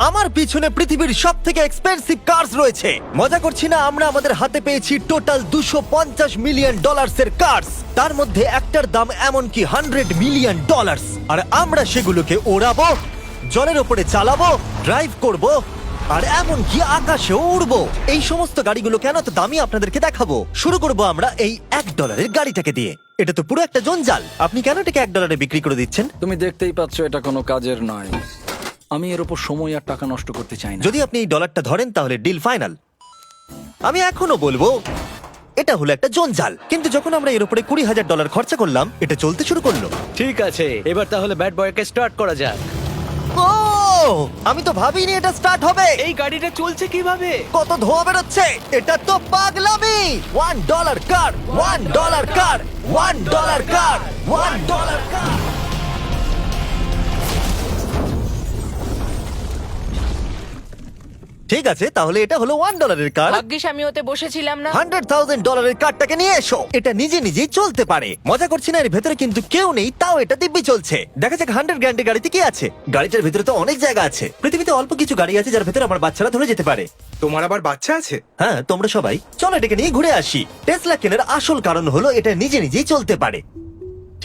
আমার পিছনে পৃথিবীর সব থেকে এক্সপেন্সিভ কার্স রয়েছে। মজা করছি না, আমরা আমাদের হাতে পেয়েছি টোটাল $250 মিলিয়ন এর কার্স। তার মধ্যে একটার দাম এমনকি $100 মিলিয়ন। আর আমরা সেগুলোকে ওড়াবো, জলের ওপরে চালাবো, ড্রাইভ করব, আর এমনকি আকাশেও উড়বো। এই সমস্ত গাড়িগুলো কেন তো দামি আপনাদেরকে দেখাবো। শুরু করব আমরা এই $1 গাড়িটাকে দিয়ে। এটা তো পুরো একটা জঞ্জাল। আপনি কেন এটাকে $1 বিক্রি করে দিচ্ছেন? তুমি দেখতেই পাচ্ছ এটা কোনো কাজের নয়। আমি এর উপর সময় আর টাকা নষ্ট করতে চাই না। যদি আপনি এই ডলারটা ধরেন তাহলে ডিল ফাইনাল। আমি এখনো বলবো এটা হলো একটা জঞ্জাল, কিন্তু যখন আমরা এর উপরে $20,000 খরচা করলাম, এটা চলতে শুরু করলো। ঠিক আছে, এবার তাহলে ব্যাড বয়কে স্টার্ট করা যাক। ও, আমি তো ভাবিনি এটা স্টার্ট হবে। এই গাড়িটা চলছে কিভাবে? কত ধোঁয়া বেরোচ্ছে, এটা তো পাগলামি। $1 কার, $1 কার, $1 কার, $1 কার। ঠিক আছে, তাহলে এটা হলো $1 কার। ভাগ্যিস আমি ওতে বসেছিলাম না। $100,000 কারটাকে নিয়ে এসো। এটা নিজে নিজেই চলতে পারে। মজা করছি না, এর ভেতরে কিন্তু কেউ নেই, তাও এটা দিব্যি চলছে। দেখা যাক 100 গ্র্যান্ডের গাড়িতে কি আছে। গাড়িটার ভেতরে তো অনেক জায়গা আছে। পৃথিবীতে অল্প কিছু গাড়ি আছে যার ভেতরে আমার বাচ্চারা ধরে যেতে পারে। তোমার আবার বাচ্চা আছে? হ্যাঁ, তোমরা সবাই চলো এটাকে নিয়ে ঘুরে আসি। টেসলা কেনার আসল কারণ হলো এটা নিজে নিজেই চলতে পারে।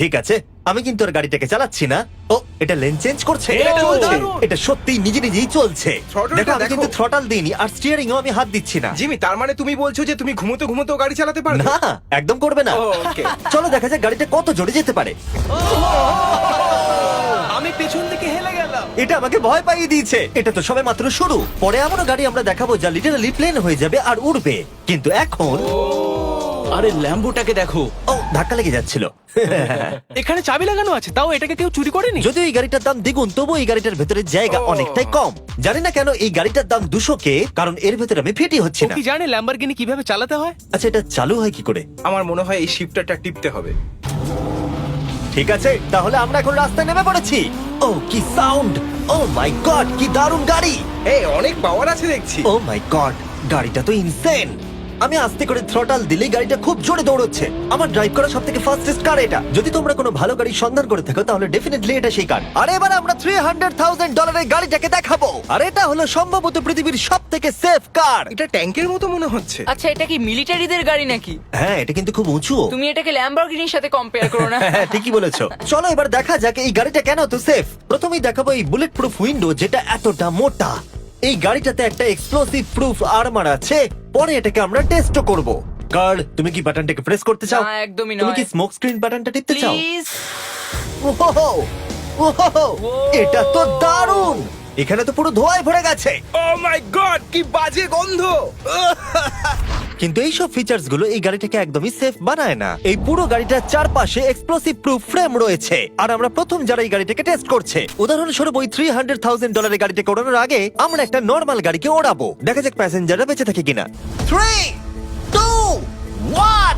ঠিক আছে, আমি কিন্তু আর গাড়িটাকে চালাচ্ছি না। ও, এটা লেন চেঞ্জ করছে। এটা চলছে। এটা সত্যিই নিজে নিজেই চলছে। Throttle-টা দেখো, আমি দেখো। কিন্তু থ্রটাল দিইনি, আর স্টিয়ারিংও আমি হাত দিচ্ছি না। জিমি, তার মানে তুমি বলছো যে তুমি ঘুমোতে ঘুমোতেও গাড়ি চালাতে পারবে? না, একদম করবে না। ও, okay. চলো দেখা যাক গাড়িটা কত জোরে যেতে পারে। আমি পেছন থেকে হেলে গেলাম। এটা আমাকে ভয় পাইয়ে দিয়েছে। এটা তো সবে মাত্র শুরু। পরে এমনও গাড়ি আমরা দেখাবো যা লিটারালি প্লেন হয়ে যাবে আর উড়বে। কিন্তু এখন আরে ল্যাম্বোটাকে দেখো, ও, ধাক্কা লেগে যাচ্ছিল। এখানে চাবি লাগানো আছে, তাও এটাকে কেউ চুরি করেনি। যদিও এই গাড়িটার দাম দ্বিগুণ, তবু এই গাড়িটার ভেতরে জায়গা অনেকটাই কম। জানি না কেন এই গাড়িটার দাম 200K, কারণ এর ভেতরে আমি ফিটি হচ্ছে ও না। কি জানে ল্যাম্বরগিনি কিভাবে চালাতে হয়? আচ্ছা, এটা চালু হয় কি করে? আমার মনে হয় এই শিফটারটা টিপতে হবে। ঠিক আছে, তাহলে আমরা এখন রাস্তায় নেমে পড়েছি। ও, কি সাউন্ড! ও মাই গড, কি দারুণ গাড়ি! এই অনেক পাওয়ার আছে দেখছি। ও মাই গড, গাড়িটা তো ইনসেন। আমি আস্তে করে থ্রটাল দিলেই গাড়িটা খুব জোরে দৌড়চ্ছে। আমার ড্রাইভ করা সবথেকে ফাস্টেস্ট কার এটা। যদি তোমরা কোনো ভালো গাড়ির সন্ধান করে থাকো তাহলে ডেফিনেটলি এটা সেই কার। আর এবার আমরা $300,000 এর গাড়িটাকে দেখাবো। আর এটা হলো সম্ভবত পৃথিবীর সবথেকে সেফ কার। এটা ট্যাঙ্কের মতো মনে হচ্ছে। আচ্ছা, এটা কি মিলিটারিদের গাড়ি নাকি? হ্যাঁ, এটা কিন্তু খুব উঁচু। তুমি এটাকে ল্যাম্বরগিনির সাথে কম্পেয়ার করো না। হ্যাঁ, ঠিকই বলেছো। চলো এবার দেখা যাক এই গাড়িটা কেন এত সেফ। প্রথমেই দেখাবো এই বুলেট প্রুফ উইন্ডো, যেটা এতটা মোটা। এই গাড়িটাতে একটা এক্সপ্লোসিভ প্রুফ আর্মার আছে। পরে এটাকে আমরা টেস্টও করব। কার্ল, তুমি কি বাটনটাকে প্রেস করতে চাও? না, একদমই তুমি নয়। কি স্মোক স্ক্রিন বাটনটা টিপতে চাও? প্লিজ। ওহো, ওহো, এটা তো দারুণ। এখানে তো পুরো ধোঁয়ায় ভরে গেছে। ও মাই গড, কি বাজে গন্ধ! কিন্তু এইসব ফিচার্স গুলো এই গাড়িটাকে একদমই সেফ বানায় না। এই পুরো গাড়িটার চারপাশে এক্সপ্লোসিভ প্রুফ ফ্রেম রয়েছে, আর আমরা প্রথম যারা এই গাড়িটাকে টেস্ট করছে। উদাহরণস্বরূপ ওই $300,000 এর গাড়িটাকে ওড়ানোর আগে আমরা একটা নর্মাল গাড়িকে ওড়াবো। দেখা যাক প্যাসেঞ্জাররা বেঁচে থাকে কিনা। 3, 2, 1।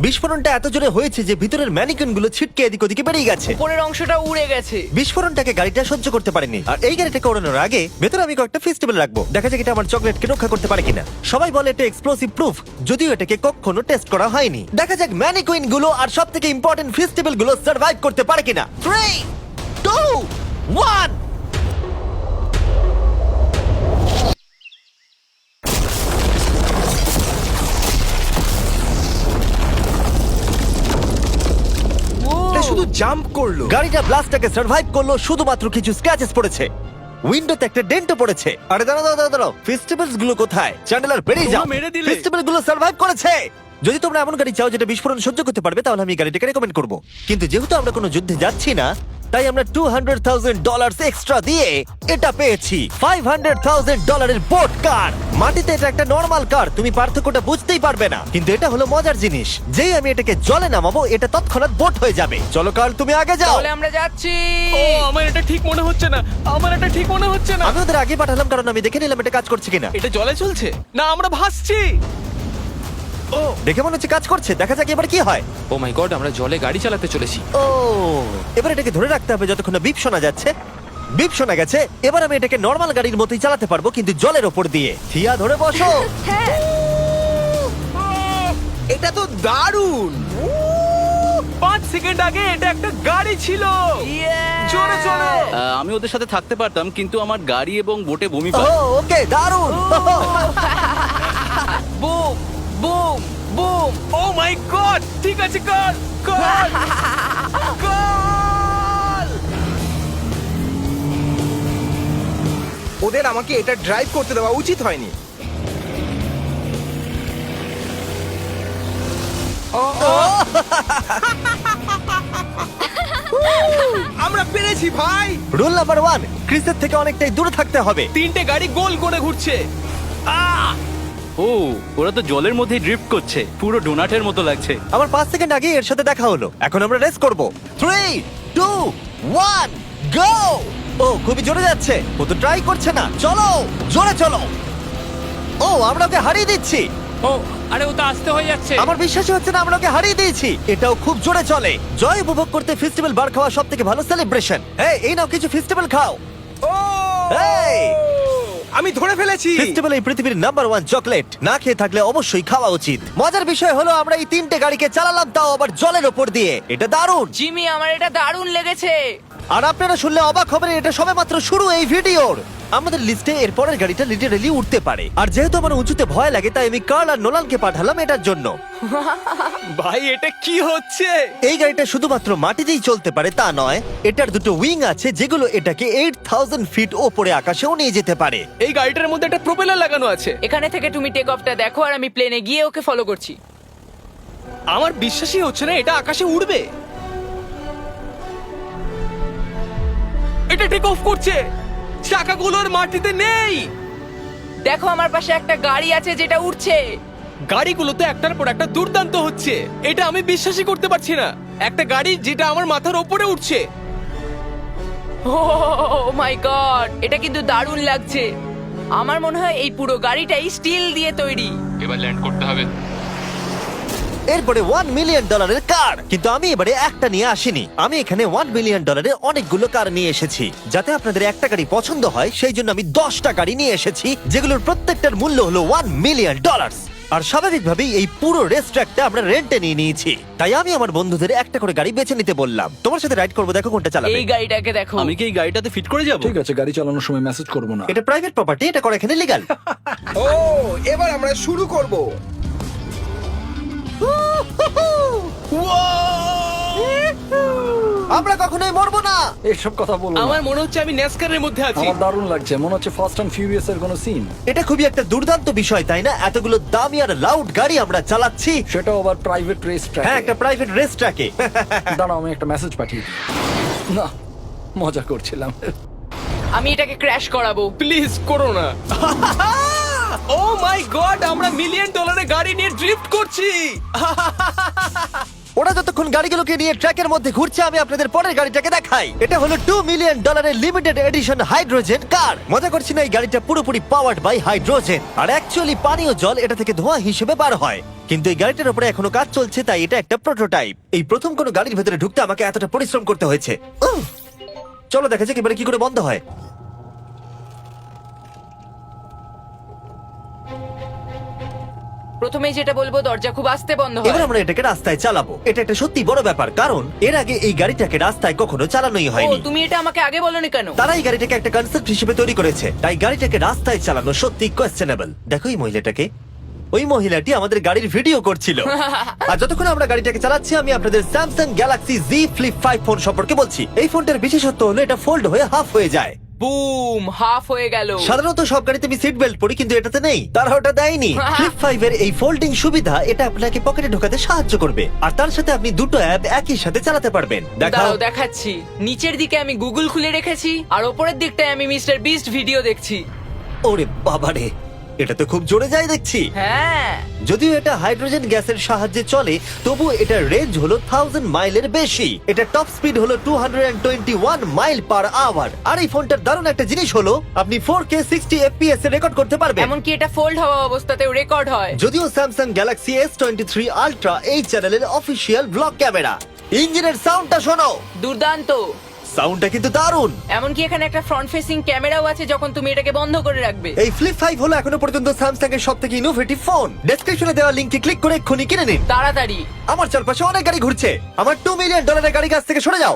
বিস্ফোরণটা এত জোরে হয়েছে যে ভিতরের ম্যানিকুইন গুলো ছিটকে এদিক ওদিকে বেরিয়ে গেছে। উপরের অংশটা উড়ে গেছে। বিস্ফোরণটাকে গাড়িটা সহ্য করতে পারেনি। আর এই গাড়িটাকে ওড়ানোর আগে ভেতরে আমি কয়েকটা ফেস্টিভ্যাল রাখবো, দেখা যাক এটা আমার চকলেটকে রক্ষা করতে পারে কিনা। সবাই বলে এটা এক্সপ্লোসিভ প্রুফ, যদিও এটাকে কখনো টেস্ট করা হয়নি। দেখা যাক ম্যানিকুইন গুলো আর সব থেকে ইম্পর্টেন্ট ফেস্টিভ্যাল গুলো সার্ভাইভ করতে পারে কিনা। 3, 2, 1। এটা শুধু জাম্প করলো। গাড়িটা ব্লাস্টটাকে সার্ভাইভ করলো, শুধুমাত্র কিছু স্ক্র্যাচেস পড়েছে। উইন্ডোতে একটা ডেন্টও পড়েছে। আরে দাঁড়াও, ফেস্টিভ্যালস গুলো কোথায়? চ্যান্ডেলার বেরিয়ে যাও। তোমরা মেরে দিলে। ফেস্টিভ্যাল গুলো সার্ভাইভ করেছে। যদি তোমরা এমন গাড়ি চাও যেটা বিস্ফোরণ সহ্য করতে পারবে, তাহলে আমি এই গাড়িটাকে রেকমেন্ড করব। কিন্তু যেহেতু আমরা কোনো যুদ্ধে যাচ্ছি না, তাই আমরা $200,000 এক্সট্রা দিয়ে এটা পেয়েছি। $500,000 এর বোট কার। মাটিতে এটা একটা নর্মাল কার, তুমি পার্থক্যটা বুঝতেই পারবে না। কিন্তু এটা হলো মজার জিনিস, যেই আমি এটাকে জলে নামাবো এটা তৎক্ষণাৎ বোট হয়ে যাবে। চলো কার, তুমি আগে যাও। তাহলে আমরা যাচ্ছি। ও, আমার এটা ঠিক মনে হচ্ছে না, আমার এটা ঠিক মনে হচ্ছে না। আমি ওদের আগে পাঠালাম কারণ আমি দেখে নিলাম এটা কাজ করছে কিনা। এটা জলে চলছে না, আমরা ভাসছি। ও, দেখে মনে হচ্ছে কাজ করছে, দেখা যাক এবার কি হয়। ও মাই গড, আমরা জলে গাড়ি চালাতে চলেছি। ও, এবার এটাকে ধরে রাখতে হবে যতক্ষণ না বিপ শোনা যাচ্ছে। বিপ শোনা গেছে, এবার আমি এটাকে নর্মাল গাড়ির মতোই চালাতে পারবো, কিন্তু জলের ওপর দিয়ে। থিয়া, ধরে বসো। হ্যাঁ। এটা তো দারুণ! 5 সেকেন্ড আগে এটা একটা গাড়ি ছিল। জোরে চলো। আমি ওদের সাথে থাকতে পারতাম, কিন্তু আমার গাড়ি এবং বোটে বমি ও পায়। ওকে দারুণ বুম বুম বুম। ও মাই গড, ঠিক আছে, কর কর কর। ওদের আমাকে এটা ড্রাইভ করতে দেওয়া উচিত হয়নি। আমরা পেরেছি ভাই। রুল নাম্বার 1, ক্রিসের থেকে অনেকটাই দূরে থাকতে হবে। 3টে গাড়ি গোল করে ঘুরছে। ও, ওরা তো জলের মধ্যে ড্রিফট করছে, পুরো ডোনাটের মতো লাগছে। আমার 5 সেকেন্ড আগে এর সাথে দেখা হলো। এখন আমরা রেস করব। 3 2 1 গো। ও খুবই জোরে যাচ্ছে, ও তো ট্রাই করছে না। চলো জোরে চলো। ও আমরা ওকে হারিয়ে দিচ্ছি। ও আরে ও তো আসতে হয়ে যাচ্ছে। আমার বিশ্বাসই হচ্ছে না আমরা ওকে হারিয়ে দিয়েছি। এটাও খুব জোরে চলে। জয় উপভোগ করতে ফেস্টিভ্যাল বার খাওয়া সব থেকে ভালো সেলিব্রেশন। এই নাও কিছু ফেস্টিভ্যাল খাও। ও এই! আমি ধরে ফেলেছি। ফেস্টিভ্যাল এই পৃথিবীর নাম্বার 1 চকলেট। না খেয়ে থাকলে অবশ্যই খাওয়া উচিত। মজার বিষয় হলো আমরা এই 3টে গাড়িকে চালালাম, তাও আবার জলের ওপর দিয়ে। এটা দারুণ। জিমি, আমার এটা দারুণ লেগেছে। আর আপনারা শুনলে অবাক হবেন, এটা সবেমাত্র শুরু এই ভিডিওর। আমাদের লিস্টে এর পরের গাড়িটা লিটারেলি উঠতে পারে। আর যেহেতু আমার উঁচুতে ভয় লাগে, তাই আমি কার্ল আর নোলানকে পাঠালাম এটার জন্য। ভাই এটা কি হচ্ছে? এই গাড়িটা শুধুমাত্র মাটিতেই চলতে পারে তা নয়, এটার দুটো উইং আছে যেগুলো এটাকে 8000 ফিট ওপরে আকাশেও নিয়ে যেতে পারে। এই গাড়িটার মধ্যে একটা প্রোপেলার লাগানো আছে। এখানে থেকে তুমি টেক অফটা দেখো আর আমি প্লেনে গিয়ে ওকে ফলো করছি। আমার বিশ্বাসই হচ্ছে না এটা আকাশে উড়বে। এটা টেক অফ করছে, চাকাগুলোর মাটিতে নেই। দেখো আমার পাশে একটা গাড়ি আছে যেটা উঠছে। গাড়িগুলো তো একটার পর একটা দুর্দান্ত হচ্ছে। এটা আমি বিশ্বাসই করতে পারছি না, একটা গাড়ি যেটা আমার মাথার ওপরে উঠছে। ও মাই গড, এটা কিন্তু দারুণ লাগছে। আমার মনে হয় এই পুরো গাড়িটাই স্টিল দিয়ে তৈরি। এবার ল্যান্ড করতে হবে। এরপরে $1 মিলিয়ন কার। কিন্তু আমি এবারে একটা নিয়ে আসিনি। আমি এখানে $1 মিলিয়ন অনেকগুলো কার নিয়ে এসেছি। যাতে আপনাদের একটা গাড়ি পছন্দ হয় সেই জন্য আমি 10টা গাড়ি নিয়ে এসেছি, যেগুলোর প্রত্যেকটার মূল্য হলো $1 মিলিয়ন। আর স্বাভাবিকভাবেই এই পুরো রেস ট্র্যাকটা আমরা রেন্টে নিয়ে নিয়েছি। তাই আমি আমার বন্ধুদের একটা করে গাড়ি বেছে নিতে বললাম। তোমার সাথে রাইড করবো, দেখো কোনটা চালাবে। এই গাড়িটাকে দেখো। আমি কি এই গাড়িটাতে ফিট করে যাব? ঠিক আছে, গাড়ি চালানোর সময় মেসেজ করবো না। এটা প্রাইভেট প্রপার্টি, এটা করা এখানে লিগ্যাল। ও এবার আমরা শুরু করব। আমরা কখনোই মরবো না। এইসব কথা বলবো না। আমার মনে হচ্ছে আমি ন্যাসকারের মধ্যে আছি। আমার দারুণ লাগছে, মনে হচ্ছে ফার্স্ট অ্যান্ড ফিউরিয়াস এর কোনো সিন। এটা খুবই একটা দুর্দান্ত বিষয়, তাই না? এতগুলো দামি আর লাউড গাড়ি আমরা চালাচ্ছি। সেটাও আবার প্রাইভেট রেস ট্র্যাক। হ্যাঁ, একটা প্রাইভেট রেস ট্র্যাকে। দাঁড়াও, আমি একটা মেসেজ পাঠিয়ে দিই। না, মজা করছিলাম। আমি এটাকে ক্র্যাশ করাবো। প্লিজ করো না। ও মাই গড, আমরা $1 মিলিয়ন গাড়ি নিয়ে ড্রিফট করছি। ওরা যতক্ষণ গাড়িগুলোকে নিয়ে ট্র্যাকের মধ্যে ঘুরছে, আমি আপনাদের পরের গাড়িটাকে দেখাই। এটা হলো $2 million limited edition hydrogen car. মজা করছি না, এই গাড়িটা পুরোপুরি পাওয়ার্ড বাই হাইড্রোজেন। আর অ্যাকচুয়ালি পানীয় জল এটা থেকে ধোঁয়া হিসেবে বার হয়। কিন্তু এই গাড়িটার উপরে এখনো কাজ চলছে, তাই এটা একটা প্রোটোটাইপ। এই প্রথম কোনো গাড়ির ভেতরে ঢুকতে আমাকে এতটা পরিশ্রম করতে হয়েছে। চলো দেখা যাক এবারে কি করে বন্ধ হয়। প্রথমেই যেটা বলবো, দরজা খুব আস্তে বন্ধ এবার হয়। আমরা এটাকে রাস্তায় চালাবো। এটা একটা সত্যি বড় ব্যাপার, কারণ এর আগে এই গাড়িটাকে রাস্তায় কখনো চালানোই ও, হয়নি। তুমি এটা আমাকে আগে বলনি কেন? তারা এই গাড়িটাকে একটা কনসেপ্ট হিসেবে তৈরি করেছে, তাই গাড়িটাকে রাস্তায় চালানো সত্যি কোয়েশ্চেনেবল। দেখো এই মহিলাটাকে, ওই মহিলাটি আমাদের গাড়ির ভিডিও করছিল। আর যতক্ষণ আমরা গাড়িটাকে চালাচ্ছি, আমি আপনাদের Samsung Galaxy Z Flip 5 phone সম্পর্কে বলছি। এই ফোনটার বিশেষত্ব হলো এটা ফোল্ড হয়ে হাফ হয়ে যায়। বুম, হাফ হয়ে গেল। সাধারণত সব গাড়িতে আমি সিট বেল্ট পরি, কিন্তু এটাতে নেই। তারা ওটা দেয়নি। ফ্লিপ 5 এর এই ফোল্ডিং সুবিধা, এটা আপনাকে পকেটে ঢোকাতে সাহায্য করবে। আর তার সাথে আপনি দুটো অ্যাপ একই সাথে চালাতে পারবেন। দেখাও। দাঁড়াও দেখাচ্ছি। নিচের দিকে আমি গুগল খুলে রেখেছি, আর ওপরের দিকটায় আমি মিস্টার বিস্ট ভিডিও দেখছি। ওরে বাবারে, এটা তো খুব জোরে যায় দেখছি। হ্যাঁ, যদিও এটা হাইড্রোজেন গ্যাসের সাহায্যে চলে, তবু এটার রেঞ্জ হলো 1000 মাইলের বেশি। এটা টপ স্পিড হলো 221 মাইল পার আওয়ার। আর এই ফোনটার দারুণ একটা জিনিস হলো আপনি 4K 60 FPS এ রেকর্ড করতে পারবেন। এমনকি এটা ফোল্ড হওয়া অবস্থাতেও রেকর্ড হয়। যদিও স্যামসাং গ্যালাক্সি S23 আলট্রা এই চ্যানেলের অফিসিয়াল ব্লগ ক্যামেরা। ইঞ্জিনের সাউন্ডটা শোনো। দুর্দান্ত। সাউন্ডটা কিন্তু দারুণ। এমনকি এখানে একটা ফ্রন্ট ফেসিং ক্যামেরাও আছে যখন তুমি এটাকে বন্ধ করে রাখবে। এই ফ্লিপ 5 হলো এখনো পর্যন্ত স্যামসাং এর সবথেকে ইনোভেটিভ ফোন। ডেসক্রিপশনে দেওয়া লিংকে ক্লিক করে এক্ষুনি কিনে নিন। তাড়াতাড়ি। আমার চারপাশে অনেক গাড়ি ঘুরছে। আমার $2 মিলিয়ন গাড়ি কাছ থেকে সরে যাও।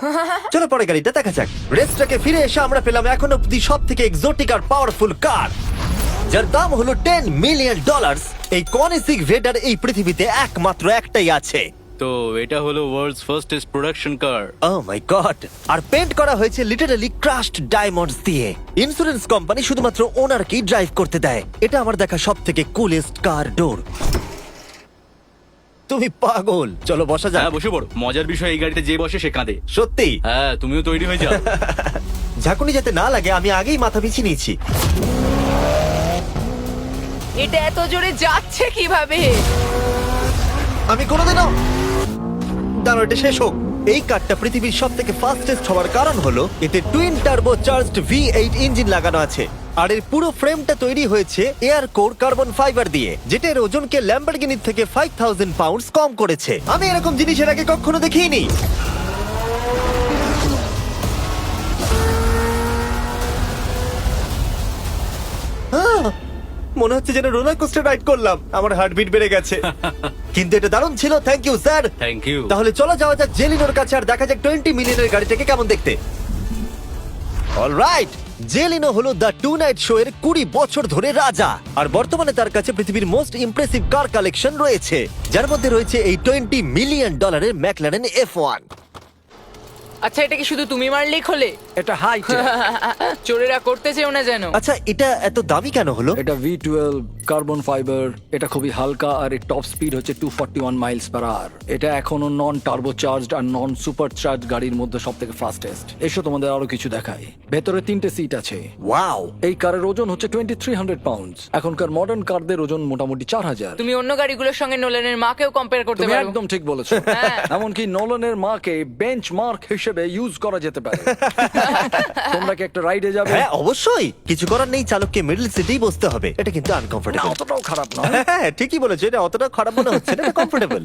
চলো পরে গাড়িটা দেখা যাক। রেসটাকে ফিরে এসে আমরা পেলাম এখন অব্দি সব থেকে এক্সোটিক আর পাওয়ারফুল কার, যার দাম হলো $10 মিলিয়ন। এই কনিসিক ভেডার এই পৃথিবীতে একমাত্র একটাই আছে। তো এটা হলো ওয়ার্ল্ডস ফার্স্টেস্ট প্রোডাকশন কার। ও মাই গড! আর পেন্ট করা হয়েছে লিটারালি ক্রাশড ডায়মন্ডস দিয়ে। ইন্স্যুরেন্স কোম্পানি শুধুমাত্র ওনারকেই ড্রাইভ করতে দেয়। এটা আমার দেখা সব থেকে কুলেস্ট কার ডোর। তুমি পাগল। চলো বসা যাক। হ্যাঁ বসে পড়ো। মজার বিষয় এই গাড়িতে যে বসে সে কাঁদে। সত্যি হ্যাঁ তুমিও তৈরি হয়ে যাও। ঝাঁকুনি যাতে না লাগে আমি আগেই মাথা পিছিয়ে নিয়েছি। এটা এত জোরে যাচ্ছে কিভাবে? আমি কোনোদিনও দাঁড়াও, এটা শেষ হোক। এই কারটা পৃথিবীর সব থেকে ফাস্টেস্ট হওয়ার কারণ হলো এতে twin turbo charged V8 engine লাগানো আছে। আর এর পুরো ফ্রেমটা তৈরি হয়েছে এয়ার কোর কার্বন ফাইবার দিয়ে, যেটা এর ওজনকে ল্যাম্বরগিনির থেকে 5000 পাউন্ডস কম করেছে। আমি এরকম জিনিসের আগে কখনো দেখিনি। মনে হচ্ছে যেন রোলার কোস্টার রাইড করলাম। আমার হার্টবিট বেড়ে গেছে। কিন্তু এটা দারুণ ছিল। Thank you sir. Thank you. তাহলে চলো যাওয়া যাক জেলিনোর কাছে আর দেখা যাক 20 মিলিয়নের গাড়িটাকে কেমন দেখতে। অলরাইট, জেলিনো হলো দ্য টু নাইট শো এর 20 বছর ধরে রাজা। আর বর্তমানে তার কাছে পৃথিবীর মোস্ট ইমপ্রেসিভ কার কালেকশন রয়েছে, যার মধ্যে রয়েছে এই $20 মিলিয়ন ম্যাকলারেন F1। আচ্ছা, এটা কি শুধু তুমি মারলেই খোলে? এটা হাই চোরেরা করতে চেও না যেন। আচ্ছা, এটা এত দামি কেন হলো? এটা V12 কার্বন ফাইবার। এটা খুবই হালকা আর এর টপ স্পিড হচ্ছে 241 মাইলস পার আওয়ার। এটা এখনো নন টার্বো চার্জড আর নন সুপার চার্জ গাড়ির মধ্যে সবথেকে ফাস্টেস্ট। এসো তোমাদের আরো কিছু দেখাই। ভেতরে 3টে সিট আছে। ওয়াও! এই কারের ওজন হচ্ছে 2300 পাউন্ডস। এখনকার মডার্ন কারদের ওজন মোটামুটি 4000। তুমি অন্য গাড়িগুলোর সঙ্গে নোলানের মাকেও কম্পেয়ার করতে তুমি পারো। একদম ঠিক বলেছো। হ্যাঁ। এমনকি নোলানের মাকে বেঞ্চমার্ক হিসেবে ইউজ করা যেতে পারে। তোমরা কি একটা রাইডে যাবে? হ্যাঁ অবশ্যই। কিছু করার নেই, চালককে মিডল সিটেই বসতে হবে। এটা কিন্তু না, আনকমফোর্টেবল। অতটাও খারাপ নয়। হ্যাঁ ঠিকই বলেছো, এটা অতটা খারাপ মনে হচ্ছে না, এটা কমফোর্টেবল।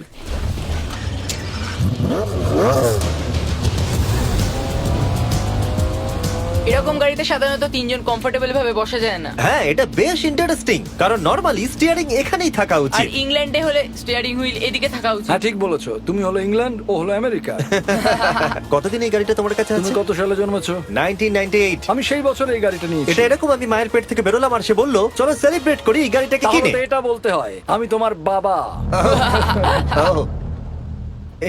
এরকম গাড়িতে সাধারণত 3 জন কমফোর্টেবল ভাবে বসা যায় না। হ্যাঁ এটা বেশ ইন্টারেস্টিং, কারণ নরমালি স্টিয়ারিং এখানেই থাকা আর উচিত। ইংল্যান্ডে হলে স্টিয়ারিং হুইল এদিকে থাকা উচিত। হ্যাঁ ঠিক বলেছো। তুমি হলো ইংল্যান্ড, ও হলো আমেরিকা। কতদিন এই গাড়িটা তোমার কাছে তুমি আছে? কত সালে জন্মেছো? 1998। আমি সেই বছর এই গাড়িটা নিয়েছি। এটা এরকম, আমি মায়ের পেট থেকে বেরোলাম আর সে বললো চলো সেলিব্রেট করি এই গাড়িটাকে তাহলে কিনে। তো এটা বলতে হয় আমি তোমার বাবা।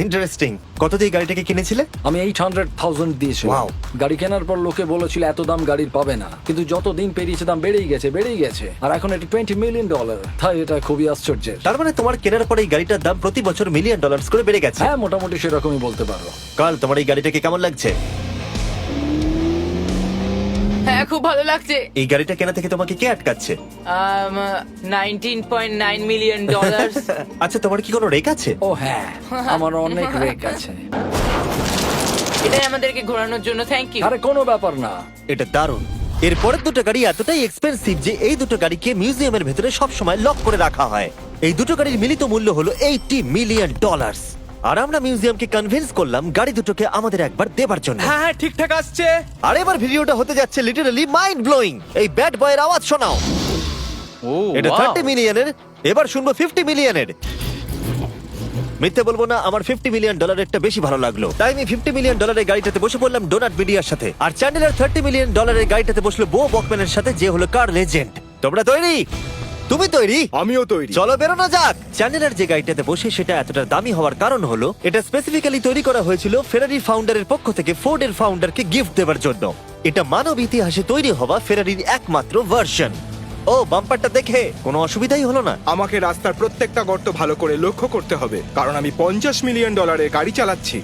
ইন্টারেস্টিং। কত দিয়ে এই গাড়িটাকে কিনেছিলে? আমি 800,000 দিয়েছি। Wow. গাড়ি কেনার পর লোকে বলেছিল এত দাম গাড়ির পাবে না, কিন্তু যত দিন পেরিয়েছে দাম বেড়েই গেছে। আর এখন এটা $20 মিলিয়ন। তাই এটা খুবই আশ্চর্যের। তার মানে তোমার কেনার পরে এই গাড়িটার দাম প্রতি বছর $1 মিলিয়ন করে বেড়ে গেছে। হ্যাঁ মোটামুটি সেরকমই বলতে পারো। কাল তোমার এই গাড়িটাকে কেমন লাগছে? হ্যাঁ খুব ভালো লাগছে। এই গাড়িটা কেনা থেকে তোমাকে কে আটকাচ্ছে? $19.9 মিলিয়ন। আচ্ছা তোমার কি কোনো রেক আছে? ও হ্যাঁ, আমার অনেক রেক আছে। এটাই আমাদেরকে ঘোরানোর জন্য থ্যাংক ইউ। আরে কোনো ব্যাপার না। এটা দারুণ। এর পরের দুটো গাড়ি এতটাই এক্সপেন্সিভ যে এই দুটো গাড়িকে মিউজিয়ামের ভেতরে সব সময় লক করে রাখা হয়। এই দুটো গাড়ির মিলিত মূল্য হলো $80 মিলিয়ন। আর আমরা মিউজিয়ামকে কনভিন্স করলাম গাড়ি দুটোকে আমাদের একবার দেবার জন্য। হ্যাঁ হ্যাঁ ঠিকঠাক আসছে। আর এবার ভিডিওটা হতে যাচ্ছে লিটারালি মাইন্ড ব্লোয়িং। এই ব্যাড বয়ের আওয়াজ শোনাও। ও এটা wow! 30 মিলিয়নের, এবার শুনবো 50 মিলিয়নের। মিথ্যে বলবো না, আমার $50 মিলিয়ন বেশি ভালো লাগলো, তাই আমি $50 মিলিয়ন গাড়িটাতে বসে পড়লাম ডোনাট মিডিয়ার সাথে। আর চ্যান্ডেলার $30 মিলিয়ন গাড়িটাতে বসলো বো বকম্যানের সাথে, যে হলো কার লেজেন্ড। তোমরা তৈরি? তুমি তৈরি? আমিও তৈরি। চলো বেরোনো যাক। চ্যান্ডেলার যে গাড়িটাতে বসে সেটা এতটা দামি হওয়ার কারণ হলো এটা স্পেসিফিক্যালি তৈরি করা হয়েছিল ফেরারি ফাউন্ডারের পক্ষ থেকে ফোর্ডের ফাউন্ডারকে গিফট দেওয়ার জন্য। এটা মানব ইতিহাসে তৈরি হওয়া ফেরারির একমাত্র ভার্সন। ও বাম্পারটা দেখে কোনো অসুবিধাই হলো না। আমাকে রাস্তার প্রত্যেকটা গর্ত ভালো করে লক্ষ্য করতে হবে, কারণ আমি $50 মিলিয়ন গাড়ি চালাচ্ছি।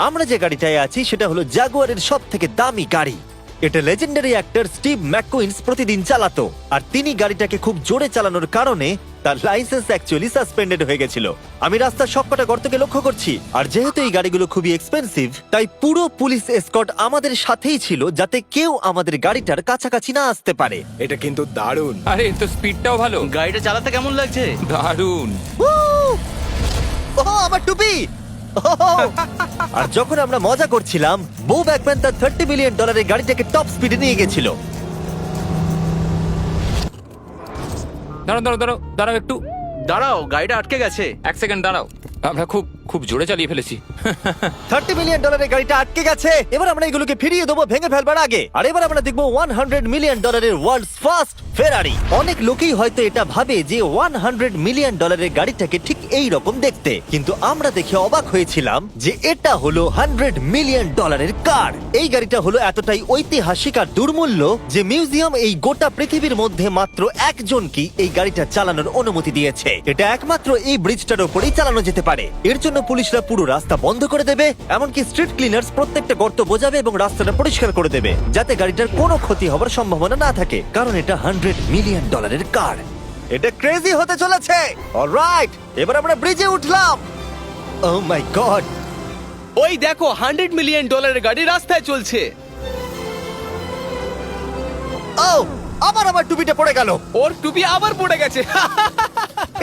আমরা যে গাড়িটায় আছি সেটা হলো জাগুয়ারের সব থেকে দামি গাড়ি। এটা লেজেন্ডারি অ্যাক্টর স্টিভ ম্যাককুইন্স প্রতিদিন চালাতো, আর তিনি গাড়িটাকে খুব জোরে চালানোর কারণে তার লাইসেন্স অ্যাকচুয়ালি সাসপেন্ডেড হয়ে গেছিল। আমি রাস্তার সবকটা গর্তকে লক্ষ্য করছি, আর যেহেতু এই গাড়িগুলো খুবই এক্সপেন্সিভ তাই পুরো পুলিশ এসকর্ট আমাদের সাথেই ছিল, যাতে কেউ আমাদের গাড়িটার কাছাকাছি না আসতে পারে। এটা কিন্তু দারুণ। আরে এর তো স্পিডটাও ভালো। গাড়িটা চালাতে কেমন লাগছে? দারুণ। ও আমার টুপি! ও আর যখন আমরা মজা করছিলাম, বো ব্যাকম্যান তার $30 মিলিয়ন গাড়িটাকে টপ স্পিডে নিয়ে গেছিল। দাঁড়াও দাঁড়াও দাঁড়াও দাঁড়াও একটু দাঁড়াও, গাড়িটা আটকে গেছে। এক সেকেন্ড দাঁড়াও, আমরা খুব খুব জোরে চালিয়ে ফেলেছি। $30 মিলিয়ন গাড়িটা আটকে গেছে। এবার আমরা এগুলোকে ফিরিয়ে দেবো ভেঙে ফেলবার আগে। আর এবার আমরা দেখবো $100 মিলিয়ন ওয়ার্ল্ডস ফার্স্ট ফেরারি। অনেক লোকেই হয়তো এটা ভাবে যে $100 মিলিয়ন গাড়িটাকে ঠিক এই রকম দেখতে, কিন্তু আমরা দেখে অবাক হয়েছিলাম যে এটা হলো $100 মিলিয়ন কার। এই গাড়িটা হলো এতটাই ঐতিহাসিক আর দুর্মূল্য যে মিউজিয়াম এই গোটা পৃথিবীর মধ্যে মাত্র একজনকেই এই গাড়িটা চালানোর অনুমতি দিয়েছে। এটা একমাত্র এই ব্রিজটার উপরেই চালানো যেতে পারে। এর জন্য পুলিশরা পুরো রাস্তা বন্ধ করে দেবে, এমনকি স্ট্রিট ক্লিনার্স প্রত্যেকটা গর্ত বোঝাবে এবং রাস্তাটা পরিষ্কার করে দেবে, যাতে গাড়িটার কোনো ক্ষতি হওয়ার সম্ভাবনা না থাকে, কারণ এটা $100 মিলিয়ন কার। এটা ক্রেজি হতে চলেছে। অলরাইট, এবার আমরা ব্রিজে উঠলাম। ও মাই গড, ওই দেখো $100 মিলিয়ন গাড়ি রাস্তায় চলছে। ও আবার আমার টুপিটা পড়ে গেল। ওর টুপি আবার পড়ে গেছে।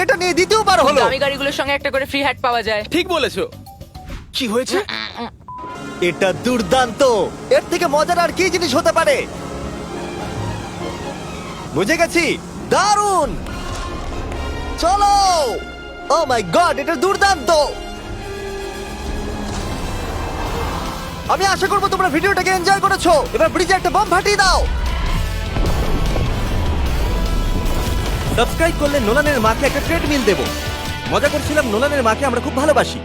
এটা নিয়ে দ্বিতীয়বার হলো। দামি গাড়িগুলোর সঙ্গে একটা করে ফ্রি হ্যাট পাওয়া যায়। ঠিক বলেছো। কি হয়েছে? এটা দুর্দান্ত। এর থেকে মজার আর কি জিনিস হতে পারে? বুঝে গেছি, দারুণ। চলো। ও মাই গড, এটা দুর্দান্ত। আমি আশা করবো তোমরা ভিডিওটাকে এনজয় করেছো। এবার ব্রিজে একটা বম ফাটিয়ে দাও। সাবস্ক্রাইব করলে নোলানের মাকে একটা ট্রেডমিল দেবো। মজা করছিলাম, নোলানের মাকে আমরা খুব ভালোবাসি।